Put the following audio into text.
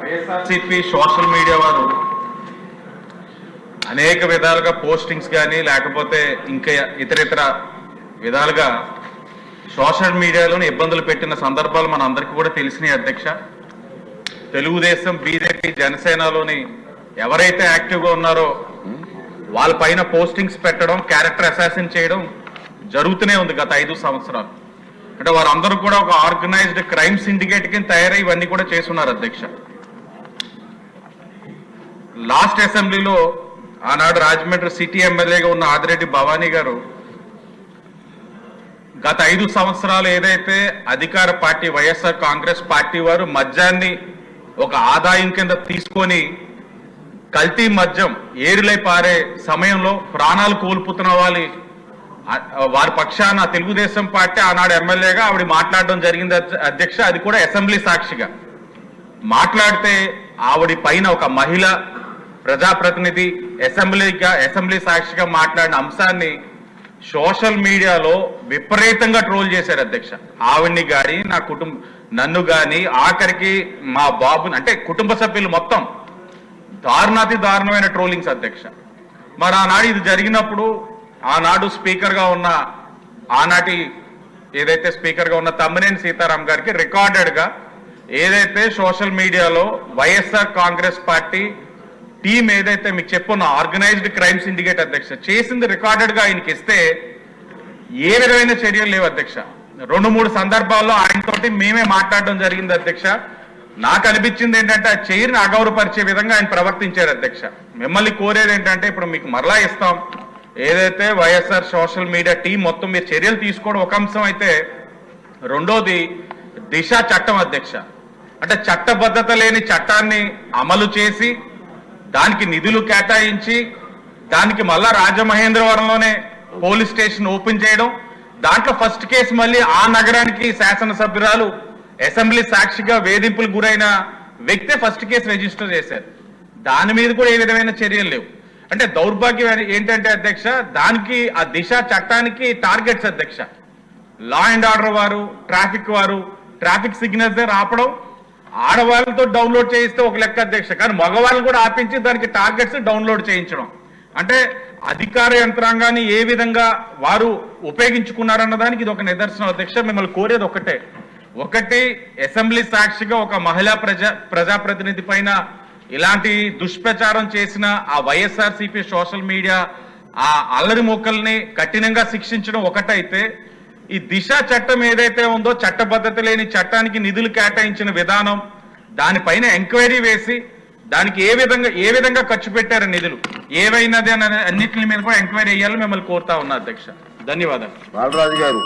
YSRCP social media వారు అనేక విధాలుగా పోస్టింగ్స్ కానీ లేకపోతే ఇంకా ఇతర విధాలుగా సోషల్ మీడియాలోని ఇబ్బందులు పెట్టిన సందర్భాలు మన అందరికీ కూడా తెలిసినాయి అధ్యక్ష. తెలుగుదేశం, బీజేపీ, జనసేనలోని ఎవరైతే యాక్టివ్గా ఉన్నారో వాళ్ళ పైన పోస్టింగ్స్ పెట్టడం, క్యారెక్టర్ అసాసిన్ చేయడం జరుగుతూనే ఉంది గత 5 సంవత్సరాలు. అంటే వారందరూ కూడా ఒక ఆర్గనైజ్డ్ క్రైమ్ సిండికేట్ కింద తయారై ఇవన్నీ కూడా చేస్తున్నారు అధ్యక్ష. లాస్ట్ అసెంబ్లీలో ఆనాడు రాజమండ్రి సిటీ ఎమ్మెల్యేగా ఉన్న ఆదిరెడ్డి భవానీ గారు గత 5 సంవత్సరాలు ఏదైతే అధికార పార్టీ వైఎస్ఆర్ కాంగ్రెస్ పార్టీ వారు మద్యాన్ని ఒక ఆదాయం కింద తీసుకొని కల్తీ మద్యం ఏరులై పారే సమయంలో ప్రాణాలు కోల్పోతున్న వారి పక్షాన తెలుగుదేశం పార్టీ ఆనాడు ఎమ్మెల్యేగా ఆవిడ మాట్లాడడం జరిగింది అధ్యక్ష. అది కూడా అసెంబ్లీ సాక్షిగా మాట్లాడితే ఆవిడ పైన ఒక మహిళ ప్రజాప్రతినిధి అసెంబ్లీ సాక్షిగా మాట్లాడిన అంశాన్ని సోషల్ మీడియాలో విపరీతంగా ట్రోల్ చేశారు అధ్యక్ష. ఆవిడ్ని కానీ నన్ను కానీ ఆఖరికి మా బాబుని, అంటే కుటుంబ సభ్యులు మొత్తం దారుణాతి దారుణమైన ట్రోలింగ్స్ అధ్యక్ష. మరి ఆనాడు ఇది జరిగినప్పుడు ఆనాడు స్పీకర్గా ఉన్న ఆనాటి ఏదైతే స్పీకర్గా ఉన్న తమ్మినేని సీతారాం గారికి రికార్డెడ్గా ఏదైతే సోషల్ మీడియాలో వైఎస్ఆర్ కాంగ్రెస్ పార్టీ టీం ఏదైతే మీకు చెప్పున్న ఆర్గనైజ్డ్ క్రైమ్ సిండికేట్ అధ్యక్ష చేసింది రికార్డెడ్గా ఆయనకి ఇస్తే ఏ విధమైన చర్యలు లేవు అధ్యక్ష. 2-3 సందర్భాల్లో ఆయనతోటి మేమే మాట్లాడడం జరిగింది అధ్యక్ష. నాకు అనిపించింది ఏంటంటే ఆ చైర్ని అగౌరవపరిచే విధంగా ఆయన ప్రవర్తించారు అధ్యక్ష. మిమ్మల్ని కోరేది ఏంటంటే ఇప్పుడు మీకు మరలా ఇస్తాం, ఏదైతే వైఎస్ఆర్ సోషల్ మీడియా టీం మొత్తం మీరు చర్యలు తీసుకోవడం ఒక అంశం అయితే, రెండోది దిశ చట్టం అధ్యక్ష. అంటే చట్టబద్ధత లేని చట్టాన్ని అమలు చేసి దానికి నిధులు కేటాయించి దానికి మళ్ళా రాజమహేంద్రవరంలోనే పోలీస్ స్టేషన్ ఓపెన్ చేయడం, దాంట్లో ఫస్ట్ కేసు మళ్ళీ ఆ నగరానికి శాసనసభ్యురాలు అసెంబ్లీ సాక్షిగా వేధింపులకు గురైన వ్యక్తే ఫస్ట్ కేసు రిజిస్టర్ చేశారు. దాని మీద కూడా ఏ విధమైన చర్యలు లేవు. అంటే దౌర్భాగ్యం ఏంటంటే అధ్యక్ష, దానికి ఆ దిశ చట్టానికి టార్గెట్స్ అధ్యక్ష. లా అండ్ ఆర్డర్ వారు, ట్రాఫిక్ సిగ్నల్స్ ఆపడం, ఆడవాళ్ళతో డౌన్లోడ్ చేయిస్తే ఒక లెక్క అధ్యక్ష, కానీ మగవాళ్ళు కూడా ఆపించి దానికి టార్గెట్స్ డౌన్లోడ్ చేయించడం. అంటే అధికార యంత్రాంగాన్ని ఏ విధంగా వారు ఉపయోగించుకున్నారన్న దానికి ఇది ఒక నిదర్శనం అధ్యక్ష. మిమ్మల్ని కోరేది ఒకటి అసెంబ్లీ సాక్షిగా ఒక మహిళా ప్రజాప్రతినిధి పైన ఇలాంటి దుష్ప్రచారం చేసిన ఆ వైఎస్ఆర్సీపీ సోషల్ మీడియా ఆ అల్లరి మొక్కల్ని కఠినంగా శిక్షించడం ఒకటైతే, ఈ దిశ చట్టం ఏదైతే ఉందో చట్టబద్ధత లేని చట్టానికి నిధులు కేటాయించిన విధానం, దానిపైన ఎంక్వైరీ వేసి దానికి ఏ విధంగా ఖర్చు పెట్టారు నిధులు ఏవైనది అనే అన్నింటి మీద కూడా ఎంక్వైరీ చేయాలని మిమ్మల్ని కోరుతా ఉన్నా అధ్యక్ష. ధన్యవాదాలు. బాలరాజు గారు.